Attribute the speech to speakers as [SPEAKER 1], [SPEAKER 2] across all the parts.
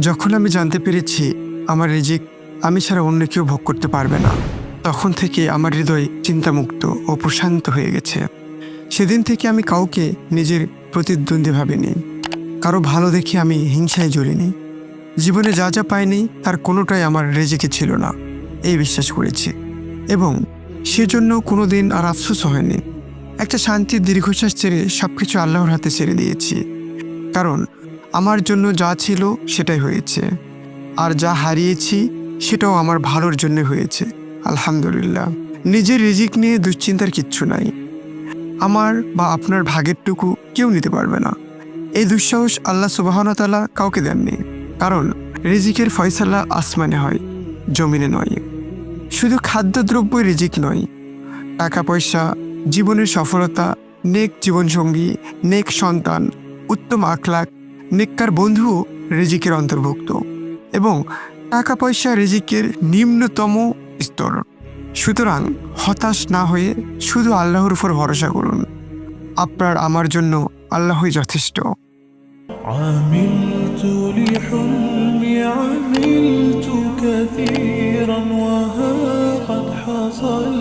[SPEAKER 1] যখন আমি জানতে পেরেছি আমার রিজিক আমি ছাড়া অন্য কেউ ভোগ করতে পারবে না, তখন থেকে আমার হৃদয় চিন্তামুক্ত ও প্রশান্ত হয়ে গেছে। সেদিন থেকে আমি কাউকে নিজের প্রতিদ্বন্দ্বী ভাবিনি, কারো ভালো দেখে আমি হিংসায় জ্বলিনি। জীবনে যা যা পাইনি তার কোনোটাই আমার রিজিকে ছিল না, এই বিশ্বাস করেছি, এবং সেজন্য কোনো দিন আর আফসোস হয়নি। একটা শান্তির দীর্ঘশ্বাস ছেড়ে সব কিছু আল্লাহর হাতে ছেড়ে দিয়েছি, কারণ আমার জন্য যা ছিল সেটাই হয়েছে, আর যা হারিয়েছি সেটাও আমার ভালোর জন্য হয়েছে। আলহামদুলিল্লাহ। নিজের রিজিক নিয়ে দুশ্চিন্তার কিচ্ছু নাই। আমার বা আপনার ভাগেরটুকু কেউ নিতে পারবে না, এই দুঃসাহস আল্লাহ সুবহানাহু ওয়া তাআলা কাউকে দেননি। কারণ রিজিকের ফয়সালা আসমানে হয়, জমিনে নয়। শুধু খাদ্যদ্রব্য রিজিক নয়, টাকা পয়সা, জীবনের সফলতা, নেক জীবনসঙ্গী, নেক সন্তান, উত্তম আখলাক, নেককার বন্ধুও রিজিকের অন্তর্ভুক্ত, এবং টাকা পয়সা রিজিকের নিম্নতম স্তর। সুতরাং হতাশ না হয়ে শুধু আল্লাহর উপর ভরসা করুন। আপনার আমার জন্য আল্লাহই যথেষ্ট।
[SPEAKER 2] عملت لحلمي عملت كثيرا وها قد حصل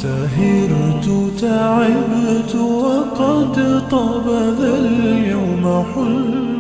[SPEAKER 2] سهرت تعبت وقد طاب ذا اليوم حلم